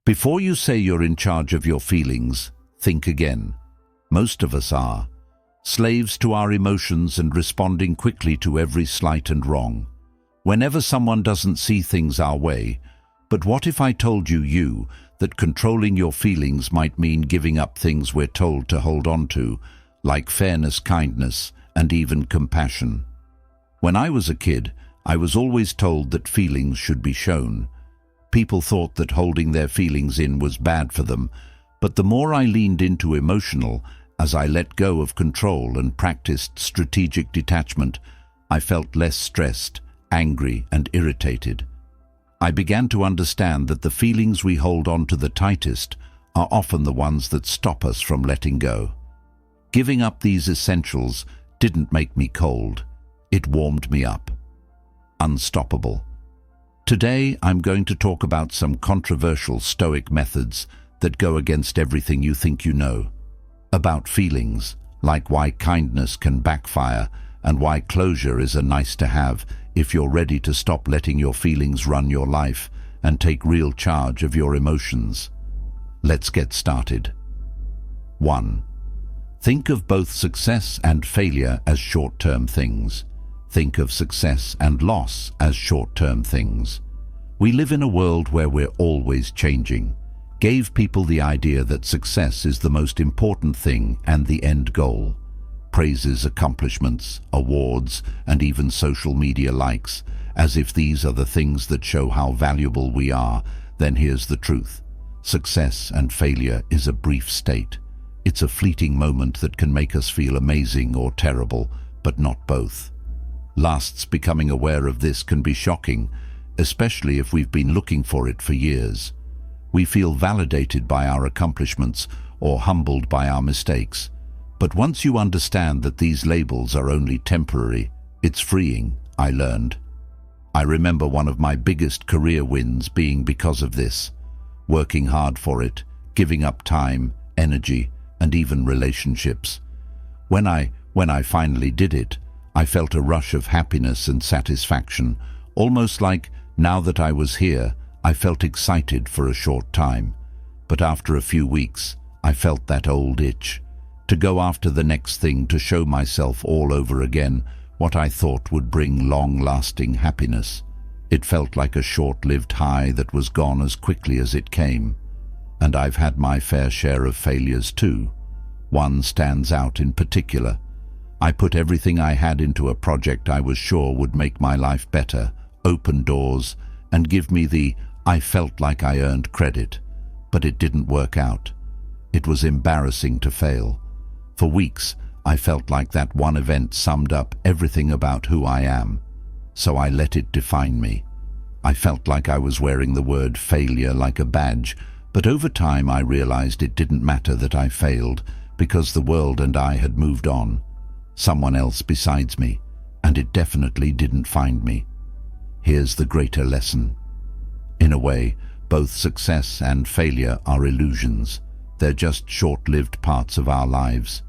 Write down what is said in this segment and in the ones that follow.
Before you say you're in charge of your feelings, think again. Most of us are. Slaves to our emotions and responding quickly to every slight and wrong. Whenever someone doesn't see things our way, but what if I told you that controlling your feelings might mean giving up things we're told to hold on to, like fairness, kindness, and even compassion? When I was a kid, I was always told that feelings should be shown. People thought that holding their feelings in was bad for them, but the more I leaned into emotional, as I let go of control and practiced strategic detachment, I felt less stressed, angry, and irritated. I began to understand that the feelings we hold on to the tightest are often the ones that stop us from letting go. Giving up these essentials didn't make me cold. It warmed me up. Unstoppable. Today, I'm going to talk about some controversial Stoic methods that go against everything you think you know. About feelings, like why kindness can backfire and why closure is a nice-to-have if you're ready to stop letting your feelings run your life and take real charge of your emotions. Let's get started. 1. Think of both success and failure as short-term things. Think of success and loss as short-term things. We live in a world where we're always changing. Gave people the idea that success is the most important thing and the end goal. Praises, accomplishments, awards, and even social media likes, as if these are the things that show how valuable we are. Then here's the truth. Success and failure is a brief state. It's a fleeting moment that can make us feel amazing or terrible, but not both. Becoming aware of this can be shocking, especially if we've been looking for it for years. We feel validated by our accomplishments or humbled by our mistakes. But once you understand that these labels are only temporary, it's freeing, I learned. I remember one of my biggest career wins being because of this. Working hard for it, giving up time, energy, and even relationships. When I finally did it, I felt a rush of happiness and satisfaction, almost like, now that I was here, I felt excited for a short time. But after a few weeks, I felt that old itch. To go after the next thing, to show myself all over again what I thought would bring long-lasting happiness. It felt like a short-lived high that was gone as quickly as it came. And I've had my fair share of failures too. One stands out in particular. I put everything I had into a project I was sure would make my life better, open doors, and give me I felt like I earned credit. But it didn't work out. It was embarrassing to fail. For weeks, I felt like that one event summed up everything about who I am. So I let it define me. I felt like I was wearing the word failure like a badge, but over time I realized it didn't matter that I failed, because the world and I had moved on. Someone else besides me, and it definitely didn't find me. Here's the greater lesson. In a way, both success and failure are illusions. They're just short-lived parts of our lives.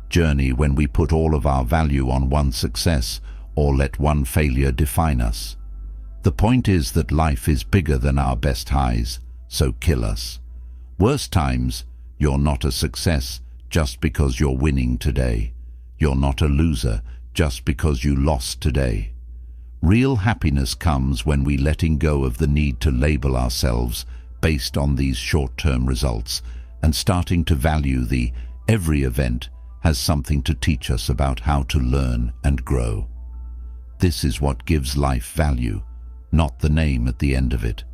Journey when we put all of our value on one success or let one failure define us. The point is that life is bigger than our best highs, so kill us. Worst times, you're not a success just because you're winning today. You're not a loser just because you lost today. Real happiness comes when we letting go of the need to label ourselves based on these short-term results and starting to value every event has something to teach us about how to learn and grow. This is what gives life value, not the name at the end of it.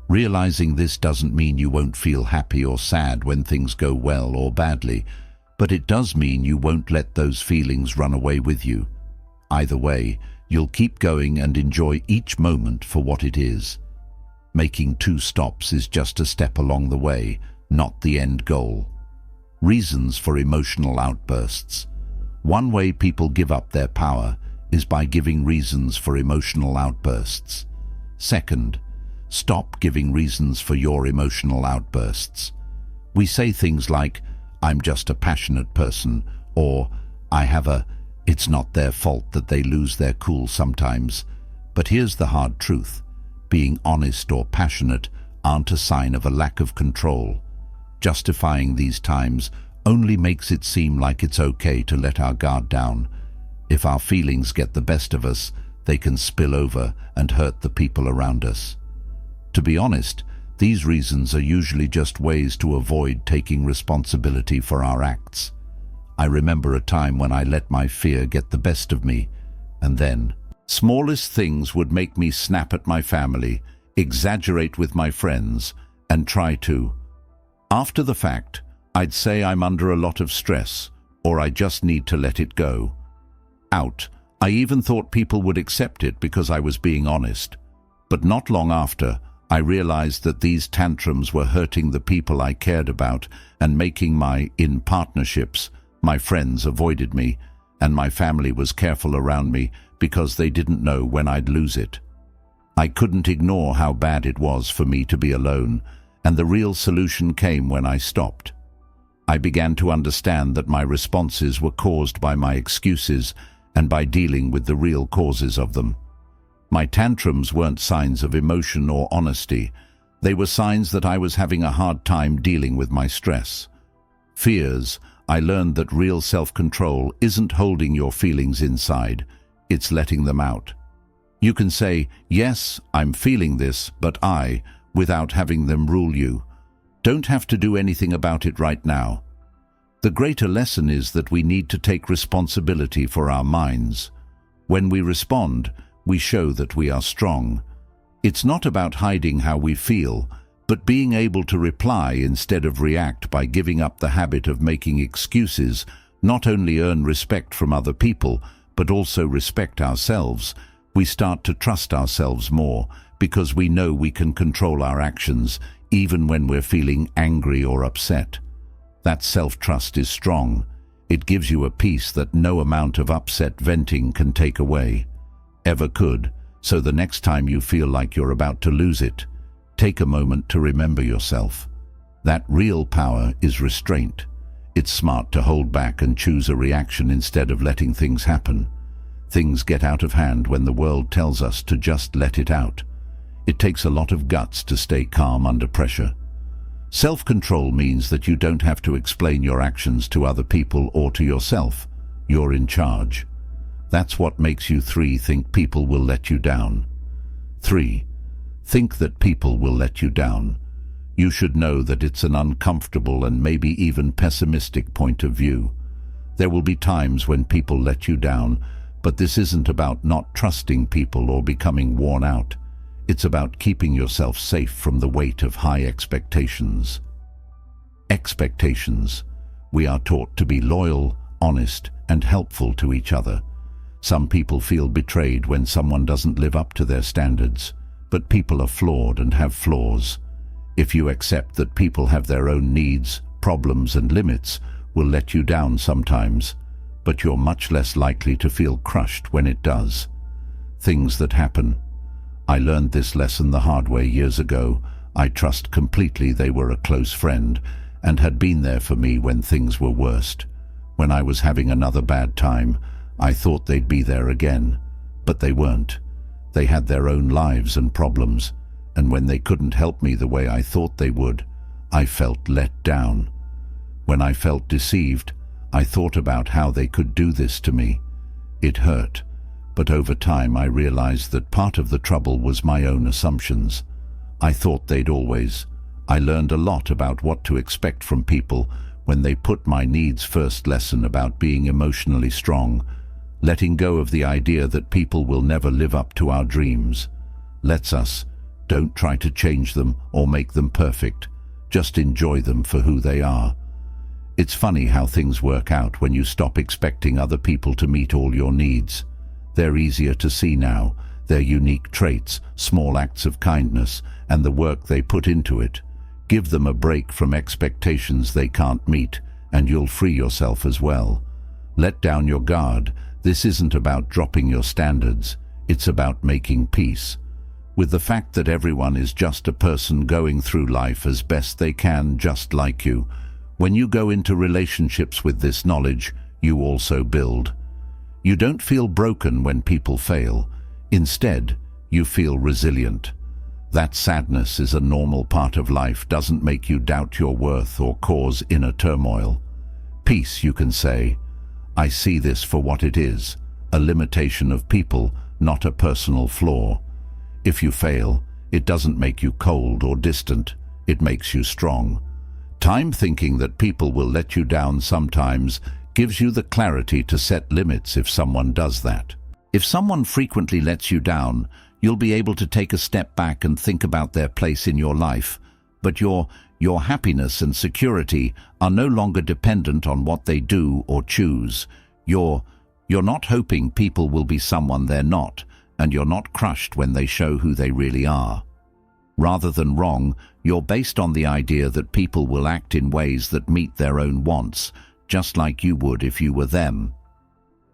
Realizing this doesn't mean you won't feel happy or sad when things go well or badly, but it does mean you won't let those feelings run away with you. Either way, you'll keep going and enjoy each moment for what it is. Making 2 stops is just a step along the way, not the end goal. Reasons for emotional outbursts. One way people give up their power is by giving reasons for emotional outbursts. Second, stop giving reasons for your emotional outbursts. We say things like, "I'm just a passionate person," or "It's not their fault that they lose their cool sometimes." But here's the hard truth. Being honest or passionate aren't a sign of a lack of control. Justifying these times only makes it seem like it's okay to let our guard down. If our feelings get the best of us, they can spill over and hurt the people around us. To be honest, these reasons are usually just ways to avoid taking responsibility for our acts. I remember a time when I let my fear get the best of me, and then smallest things would make me snap at my family, exaggerate with my friends, and try to. After the fact, I'd say I'm under a lot of stress, or I just need to let it go. Out. I even thought people would accept it because I was being honest. But not long after, I realized that these tantrums were hurting the people I cared about and making in partnerships, my friends avoided me, and my family was careful around me because they didn't know when I'd lose it. I couldn't ignore how bad it was for me to be alone, and the real solution came when I stopped. I began to understand that my responses were caused by my excuses and by dealing with the real causes of them. My tantrums weren't signs of emotion or honesty. They were signs that I was having a hard time dealing with my stress. Fears. I learned that real self-control isn't holding your feelings inside, it's letting them out. You can say, yes, I'm feeling this, but without having them rule you. Don't have to do anything about it right now. The greater lesson is that we need to take responsibility for our minds. When we respond, we show that we are strong. It's not about hiding how we feel, but being able to reply instead of react by giving up the habit of making excuses. Not only earn respect from other people, but also respect ourselves. We start to trust ourselves more because we know we can control our actions even when we're feeling angry or upset. That self-trust is strong. It gives you a peace that no amount of upset venting can take away. Ever could. So the next time you feel like you're about to lose it, take a moment to remember yourself. That real power is restraint. It's smart to hold back and choose a reaction instead of letting things happen. Things get out of hand when the world tells us to just let it out. It takes a lot of guts to stay calm under pressure. Self-control means that you don't have to explain your actions to other people or to yourself. You're in charge. That's what makes you think people will let you down. 3. Think that people will let you down. You should know that it's an uncomfortable and maybe even pessimistic point of view. There will be times when people let you down, but this isn't about not trusting people or becoming worn out. It's about keeping yourself safe from the weight of high expectations. Expectations. We are taught to be loyal, honest, and helpful to each other. Some people feel betrayed when someone doesn't live up to their standards, but people are flawed and have flaws. If you accept that people have their own needs, problems, and limits, will let you down sometimes, but you're much less likely to feel crushed when it does. Things that happen. I learned this lesson the hard way years ago. I trust completely they were a close friend and had been there for me when things were worst. When I was having another bad time, I thought they'd be there again, but they weren't. They had their own lives and problems, and when they couldn't help me the way I thought they would, I felt let down. When I felt deceived, I thought about how they could do this to me. It hurt. But over time I realized that part of the trouble was my own assumptions. I thought they'd always. I learned a lot about what to expect from people when they put my needs first. Lesson about being emotionally strong. Letting go of the idea that people will never live up to our dreams. Lets us. Don't try to change them or make them perfect. Just enjoy them for who they are. It's funny how things work out when you stop expecting other people to meet all your needs. They're easier to see now, their unique traits, small acts of kindness, and the work they put into it. Give them a break from expectations they can't meet, and you'll free yourself as well. Let down your guard. This isn't about dropping your standards. It's about making peace with the fact that everyone is just a person going through life as best they can, just like you. When you go into relationships with this knowledge, you also build. You don't feel broken when people fail. Instead, you feel resilient. That sadness is a normal part of life, doesn't make you doubt your worth or cause inner turmoil. Peace, you can say, I see this for what it is, a limitation of people, not a personal flaw. If you fail, it doesn't make you cold or distant, it makes you strong. Time thinking that people will let you down sometimes gives you the clarity to set limits if someone does that. If someone frequently lets you down, you'll be able to take a step back and think about their place in your life, but your happiness and security are no longer dependent on what they do or choose. You're not hoping people will be someone they're not, and you're not crushed when they show who they really are. Rather than wrong, you're based on the idea that people will act in ways that meet their own wants, just like you would if you were them.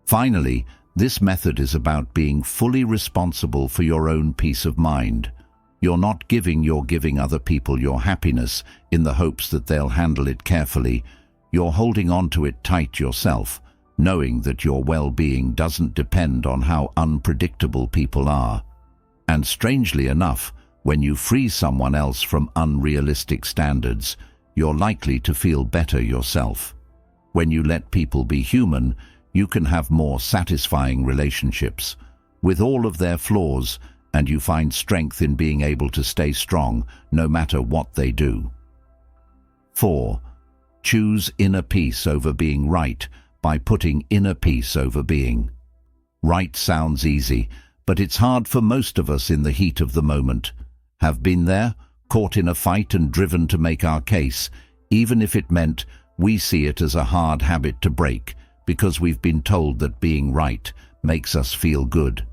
Finally, this method is about being fully responsible for your own peace of mind. You're giving other people your happiness in the hopes that they'll handle it carefully. You're holding on to it tight yourself, knowing that your well-being doesn't depend on how unpredictable people are. And strangely enough, when you free someone else from unrealistic standards, you're likely to feel better yourself. When you let people be human, you can have more satisfying relationships, with all of their flaws, and you find strength in being able to stay strong no matter what they do. 4. Choose inner peace over being right by putting inner peace over being. Right sounds easy, but it's hard for most of us in the heat of the moment. Have been there, caught in a fight and driven to make our case, even if it meant we see it as a hard habit to break, because we've been told that being right makes us feel good.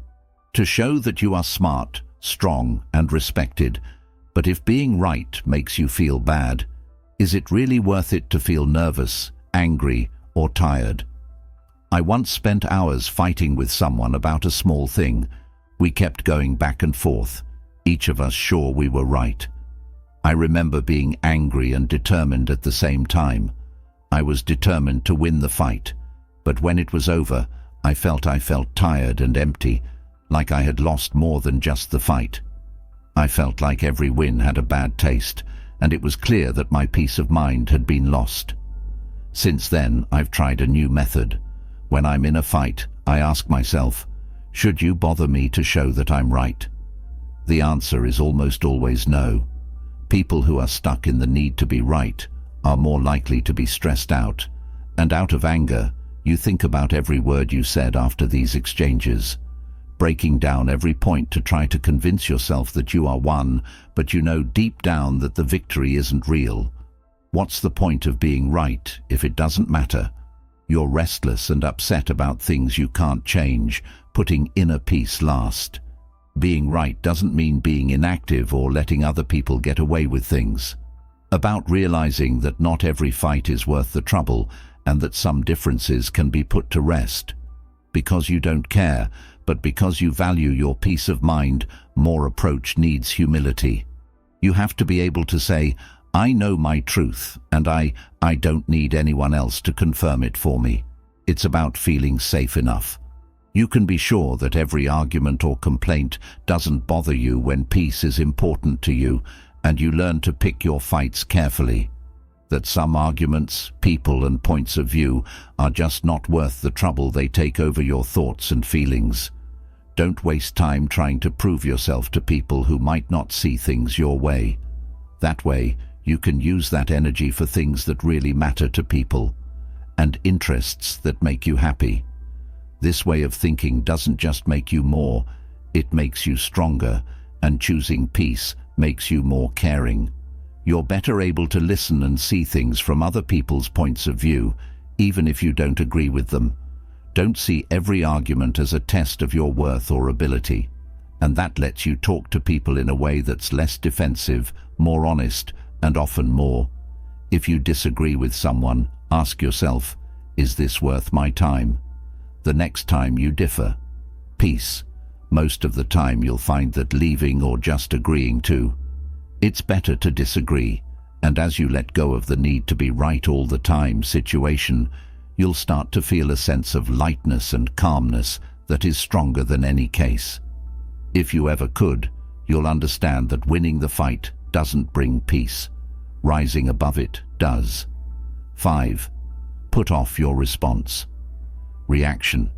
To show that you are smart, strong, and respected, but if being right makes you feel bad, is it really worth it to feel nervous, angry, or tired? I once spent hours fighting with someone about a small thing. We kept going back and forth, each of us sure we were right. I remember being angry and determined at the same time. I was determined to win the fight, but when it was over, I felt tired and empty, like I had lost more than just the fight. I felt like every win had a bad taste, and it was clear that my peace of mind had been lost. Since then, I've tried a new method. When I'm in a fight, I ask myself, should you bother me to show that I'm right? The answer is almost always no. People who are stuck in the need to be right are more likely to be stressed out, and out of anger, you think about every word you said after these exchanges, breaking down every point to try to convince yourself that you are won, but you know deep down that the victory isn't real. What's the point of being right if it doesn't matter? You're restless and upset about things you can't change, putting inner peace last. Being right doesn't mean being inactive or letting other people get away with things. About realizing that not every fight is worth the trouble and that some differences can be put to rest. Because you don't care, but because you value your peace of mind, more approach needs humility. You have to be able to say, I know my truth, and I don't need anyone else to confirm it for me. It's about feeling safe enough. You can be sure that every argument or complaint doesn't bother you when peace is important to you, and you learn to pick your fights carefully. That some arguments, people, and points of view are just not worth the trouble they take over your thoughts and feelings. Don't waste time trying to prove yourself to people who might not see things your way. That way, you can use that energy for things that really matter to people, and interests that make you happy. This way of thinking doesn't just make you more, it makes you stronger, and choosing peace makes you more caring. You're better able to listen and see things from other people's points of view, even if you don't agree with them. Don't see every argument as a test of your worth or ability, and that lets you talk to people in a way that's less defensive, more honest, and often more. If you disagree with someone, ask yourself, is this worth my time? The next time you differ. Peace. Most of the time you'll find that leaving or just agreeing to. It's better to disagree, and as you let go of the need to be right all the time situation, you'll start to feel a sense of lightness and calmness that is stronger than any case. If you ever could, you'll understand that winning the fight doesn't bring peace. Rising above it does. 5. Put off your response. Reaction.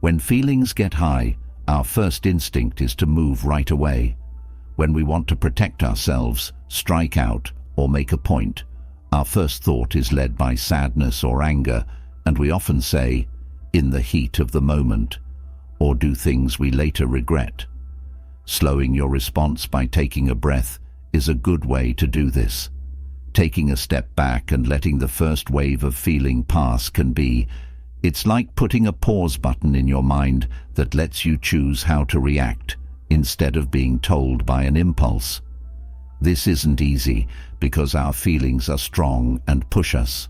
When feelings get high, our first instinct is to move right away. When we want to protect ourselves, strike out, or make a point, our first thought is led by sadness or anger, and we often say, "in the heat of the moment," or do things we later regret. Slowing your response by taking a breath is a good way to do this. Taking a step back and letting the first wave of feeling pass it's like putting a pause button in your mind that lets you choose how to react instead of being told by an impulse. This isn't easy because our feelings are strong and push us.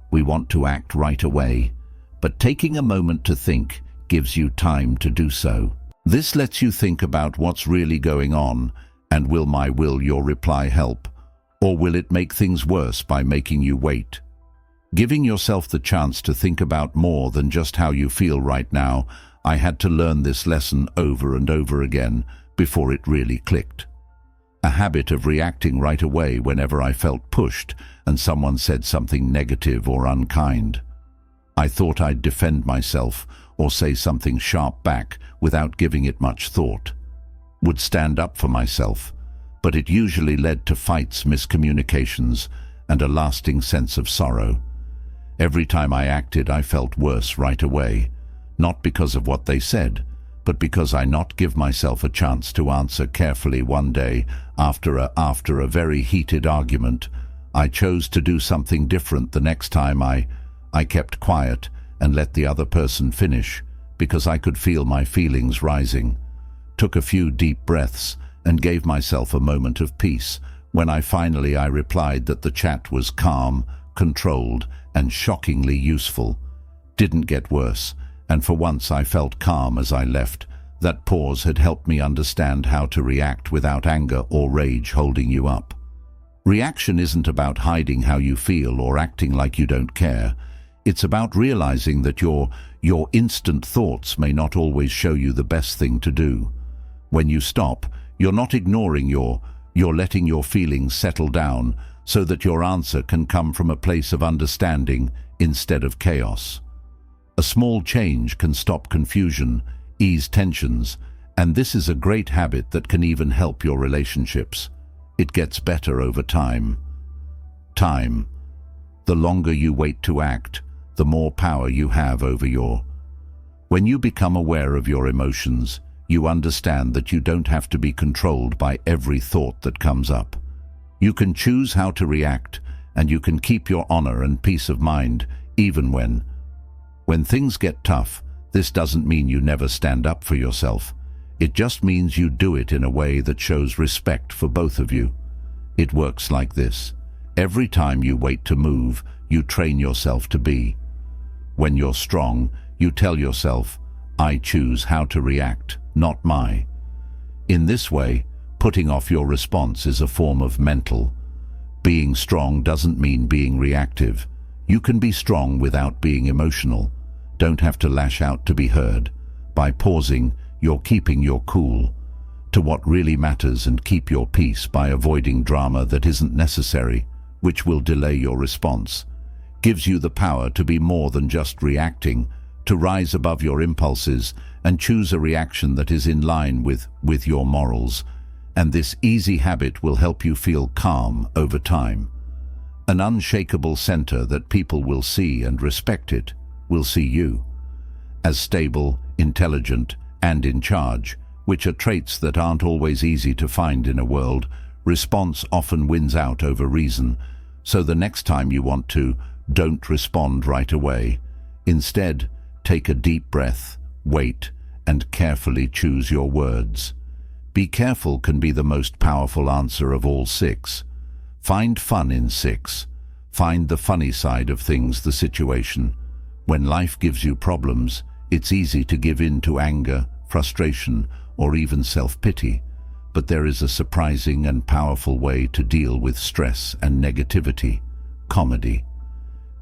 We want to act right away, but taking a moment to think gives you time to do so. This lets you think about what's really going on, and will your reply help, or will it make things worse by making you wait? Giving yourself the chance to think about more than just how you feel right now. I had to learn this lesson over and over again before it really clicked. A habit of reacting right away whenever I felt pushed and someone said something negative or unkind. I thought I'd defend myself or say something sharp back without giving it much thought. Would stand up for myself, but it usually led to fights, miscommunications, and a lasting sense of sorrow. Every time I acted, I felt worse right away, not because of what they said, but because I not give myself a chance to answer carefully. One day, after a very heated argument, I chose to do something different. The next time I kept quiet and let the other person finish, because I could feel my feelings rising. Took a few deep breaths and gave myself a moment of peace. When I replied that the chat was calm, controlled, and shockingly useful. Didn't get worse, and for once I felt calm as I left. That pause had helped me understand how to react without anger or rage holding you up. Reaction isn't about hiding how you feel or acting like you don't care. It's about realizing that your instant thoughts may not always show you the best thing to do. When you stop, you're not ignoring you're letting your feelings settle down so that your answer can come from a place of understanding instead of chaos. A small change can stop confusion, ease tensions, and this is a great habit that can even help your relationships. It gets better over time. Time. The longer you wait to act, the more power you have over When you become aware of your emotions, you understand that you don't have to be controlled by every thought that comes up. You can choose how to react, and you can keep your honor and peace of mind even when things get tough. This doesn't mean you never stand up for yourself. It just means you do it in a way that shows respect for both of you. It works like this. Every time you wait to move, you train yourself to be. When you're strong, you tell yourself, "I choose how to react, not my." In this way, putting off your response is a form of mental. Being strong doesn't mean being reactive. You can be strong without being emotional. Don't have to lash out to be heard. By pausing, you're keeping your cool to what really matters and keep your peace by avoiding drama that isn't necessary, which will delay your response. Gives you the power to be more than just reacting, to rise above your impulses and choose a reaction that is in line with your morals. And this easy habit will help you feel calm over time. An unshakable center that people will see and respect it, will see you as stable, intelligent, and in charge, which are traits that aren't always easy to find in a world. Response often wins out over reason, so the next time you want to, don't respond right away. Instead, take a deep breath, wait, and carefully choose your words. Be careful can be the most powerful answer of all 6. Find fun in 6. Find the funny side of things, the situation. When life gives you problems, it's easy to give in to anger, frustration, or even self-pity. But there is a surprising and powerful way to deal with stress and negativity: comedy.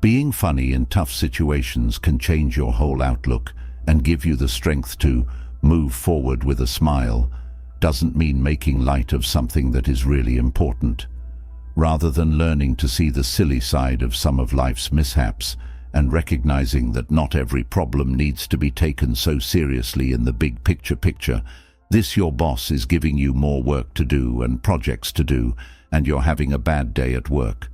Being funny in tough situations can change your whole outlook and give you the strength to move forward with a smile. doesn't mean making light of something that is really important. Rather than learning to see the silly side of some of life's mishaps and recognizing that not every problem needs to be taken so seriously in the big picture, this your boss is giving you more work to do and projects to do, and you're having a bad day at work.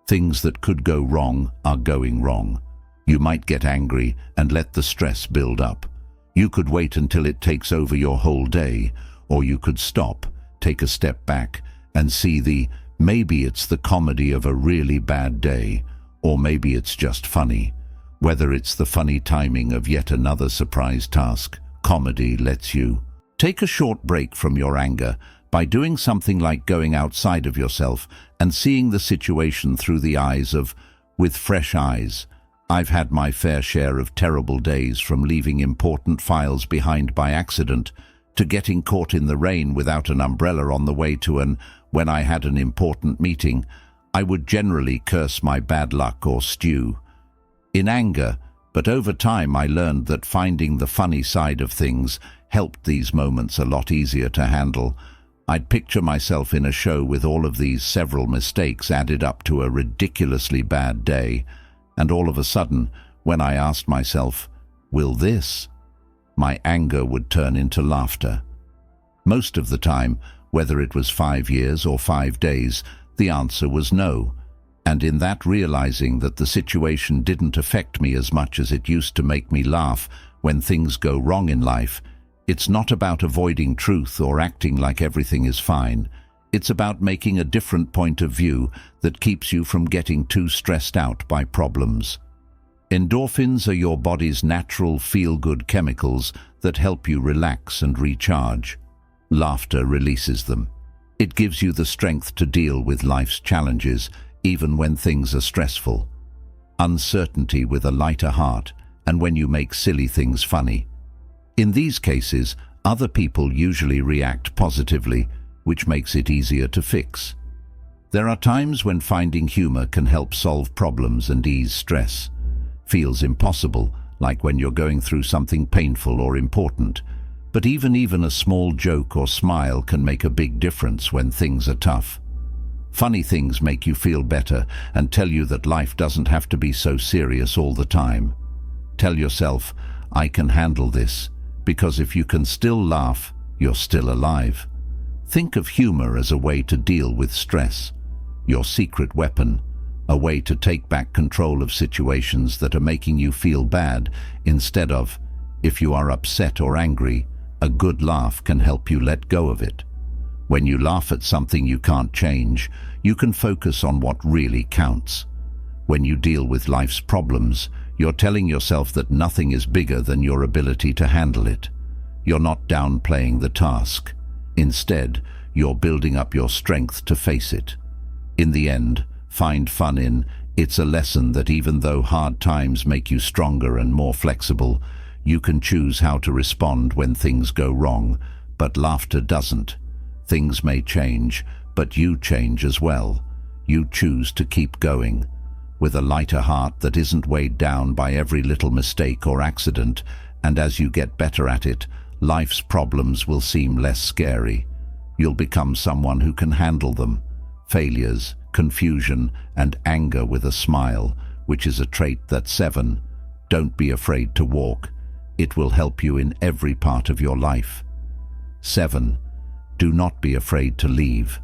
Things that could go wrong are going wrong. You might get angry and let the stress build up. You could wait until it takes over your whole day, or you could stop, take a step back, and see maybe it's the comedy of a really bad day, or maybe it's just funny. Whether it's the funny timing of yet another surprise task, comedy lets you take a short break from your anger by doing something like going outside of yourself and seeing the situation through the eyes with fresh eyes. I've had my fair share of terrible days, from leaving important files behind by accident to getting caught in the rain without an umbrella on the way to when I had an important meeting, I would generally curse my bad luck or stew in anger, but over time I learned that finding the funny side of things helped these moments a lot easier to handle. I'd picture myself in a show with all of these several mistakes added up to a ridiculously bad day, and all of a sudden, when I asked myself, "Will this?" my anger would turn into laughter. Most of the time, whether it was 5 years or 5 days, the answer was no. And in that, realizing that the situation didn't affect me as much as it used to make me laugh when things go wrong in life, it's not about avoiding truth or acting like everything is fine. It's about making a different point of view that keeps you from getting too stressed out by problems. Endorphins are your body's natural feel-good chemicals that help you relax and recharge. Laughter releases them. It gives you the strength to deal with life's challenges, even when things are stressful. Uncertainty with a lighter heart, and when you make silly things funny. In these cases, other people usually react positively, which makes it easier to fix. There are times when finding humor can help solve problems and ease stress. Feels impossible, like when you're going through something painful or important. But even a small joke or smile can make a big difference when things are tough. Funny things make you feel better and tell you that life doesn't have to be so serious all the time. Tell yourself, "I can handle this," because if you can still laugh, you're still alive. Think of humor as a way to deal with stress, your secret weapon, a way to take back control of situations that are making you feel bad instead of, if you are upset or angry, a good laugh can help you let go of it. When you laugh at something you can't change, you can focus on what really counts. When you deal with life's problems, you're telling yourself that nothing is bigger than your ability to handle it. You're not downplaying the task. Instead, you're building up your strength to face it. In the end, find fun in it's a lesson that even though hard times make you stronger and more flexible, you can choose how to respond when things go wrong, but laughter doesn't. Things may change, but you change as well. You choose to keep going. With a lighter heart that isn't weighed down by every little mistake or accident, and as you get better at it, life's problems will seem less scary. You'll become someone who can handle them. Failures, confusion, and anger with a smile, which is a trait that 7. Don't be afraid to walk. It will help you in every part of your life. 7. Do not be afraid to leave.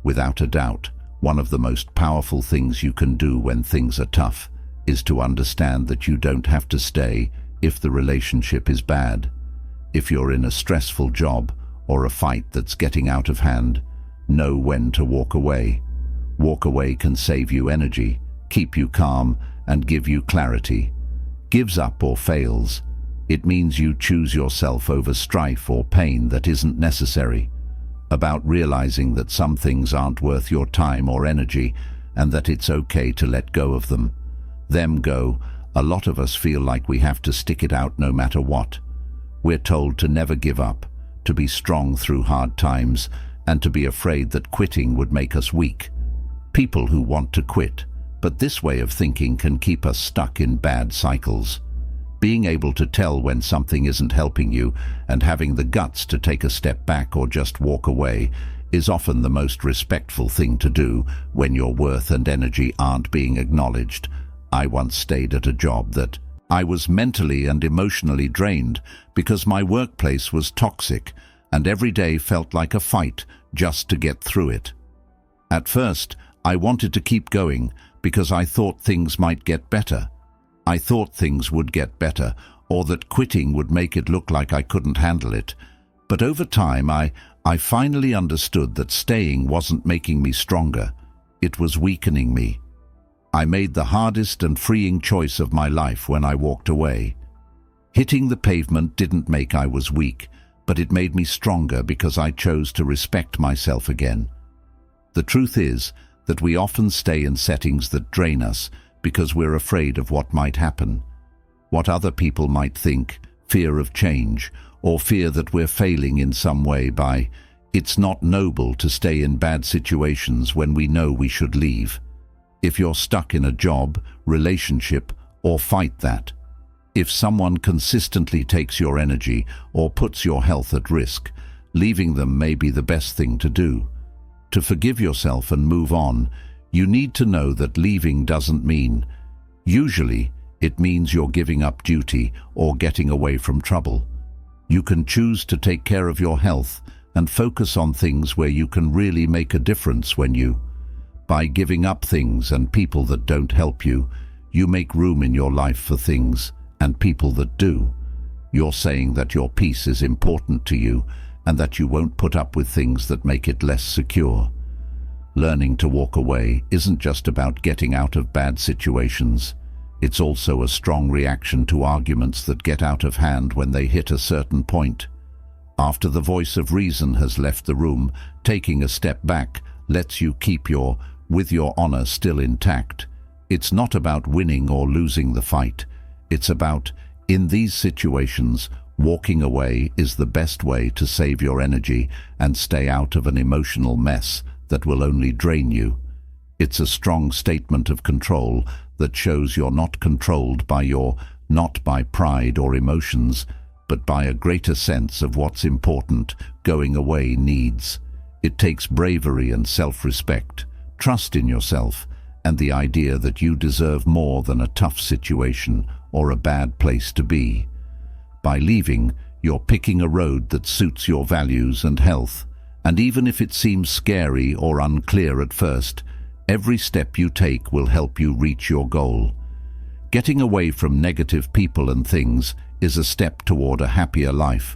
Without a doubt, one of the most powerful things you can do when things are tough is to understand that you don't have to stay if the relationship is bad. If you're in a stressful job or a fight that's getting out of hand, know when to walk away. Walk away can save you energy, keep you calm, and give you clarity. Gives up or fails, it means you choose yourself over strife or pain that isn't necessary. About realizing that some things aren't worth your time or energy, and that it's okay to let go of them. Go. A lot of us feel like we have to stick it out no matter what. We're told to never give up, to be strong through hard times, and to be afraid that quitting would make us weak. People who want to quit, but this way of thinking can keep us stuck in bad cycles. Being able to tell when something isn't helping you and having the guts to take a step back or just walk away is often the most respectful thing to do when your worth and energy aren't being acknowledged. I once stayed at a job that I was mentally and emotionally drained because my workplace was toxic and every day felt like a fight just to get through it. At first, I wanted to keep going because I thought things might get better. I thought things would get better, or that quitting would make it look like I couldn't handle it. But over time, I finally understood that staying wasn't making me stronger. It was weakening me. I made the hardest and freeing choice of my life when I walked away. Hitting the pavement didn't make I was weak, but it made me stronger because I chose to respect myself again. The truth is that we often stay in settings that drain us because we're afraid of what might happen, what other people might think, fear of change, or fear that we're failing in some way. It's not noble to stay in bad situations when we know we should leave. If you're stuck in a job, relationship, or fight that. If someone consistently takes your energy or puts your health at risk, leaving them may be the best thing to do. To forgive yourself and move on, you need to know that leaving doesn't mean. Usually, it means you're giving up duty or getting away from trouble. You can choose to take care of your health and focus on things where you can really make a difference by giving up things and people that don't help you, you make room in your life for things and people that do. You're saying that your peace is important to you and that you won't put up with things that make it less secure. Learning to walk away isn't just about getting out of bad situations. It's also a strong reaction to arguments that get out of hand when they hit a certain point. After the voice of reason has left the room, taking a step back lets you keep with your honor still intact. It's not about winning or losing the fight. It's about, in these situations, walking away is the best way to save your energy and stay out of an emotional mess that will only drain you. It's a strong statement of control that shows you're not controlled not by pride or emotions, but by a greater sense of what's important. Going away needs. It takes bravery and self-respect, trust in yourself, and the idea that you deserve more than a tough situation or a bad place to be. By leaving, you're picking a road that suits your values and health, and even if it seems scary or unclear at first, every step you take will help you reach your goal. Getting away from negative people and things is a step toward a happier life.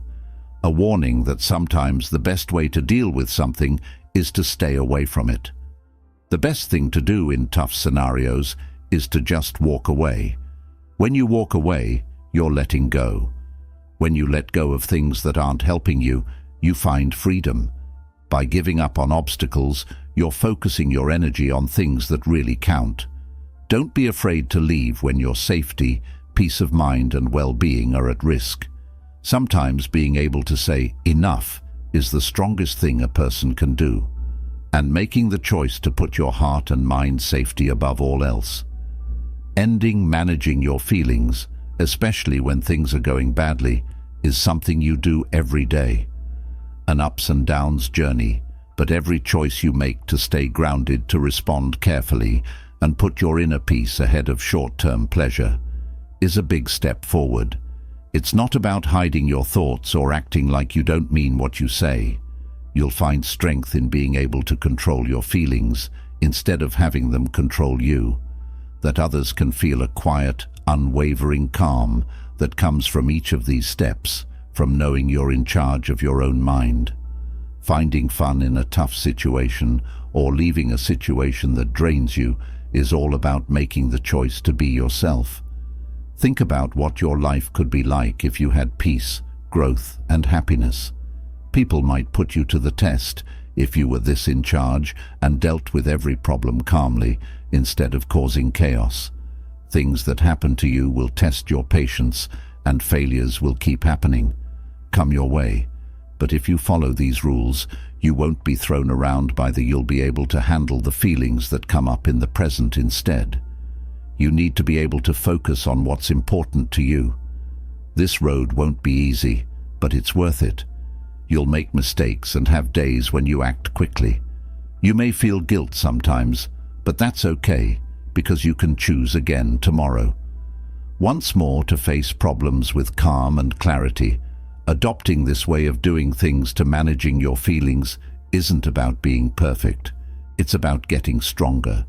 A warning that sometimes the best way to deal with something is to stay away from it. The best thing to do in tough scenarios is to just walk away. When you walk away, you're letting go. When you let go of things that aren't helping you, you find freedom. By giving up on obstacles, you're focusing your energy on things that really count. Don't be afraid to leave when your safety, peace of mind, and well-being are at risk. Sometimes being able to say enough is the strongest thing a person can do, and making the choice to put your heart and mind safety above all else. Ending managing your feelings, especially when things are going badly, is something you do every day. An ups and downs journey, but every choice you make to stay grounded, to respond carefully, and put your inner peace ahead of short-term pleasure, is a big step forward. It's not about hiding your thoughts or acting like you don't mean what you say. You'll find strength in being able to control your feelings instead of having them control you. That others can feel a quiet, unwavering calm that comes from each of these steps, from knowing you're in charge of your own mind. Finding fun in a tough situation or leaving a situation that drains you is all about making the choice to be yourself. Think about what your life could be like if you had peace, growth, and happiness. People might put you to the test if you were this in charge and dealt with every problem calmly instead of causing chaos. Things that happen to you will test your patience, and failures will keep happening. Come your way. But if you follow these rules, you won't be thrown around you'll be able to handle the feelings that come up in the present instead. You need to be able to focus on what's important to you. This road won't be easy, but it's worth it. You'll make mistakes and have days when you act quickly. You may feel guilt sometimes, but that's okay, because you can choose again tomorrow. Once more to face problems with calm and clarity. Adopting this way of doing things to managing your feelings isn't about being perfect. It's about getting stronger.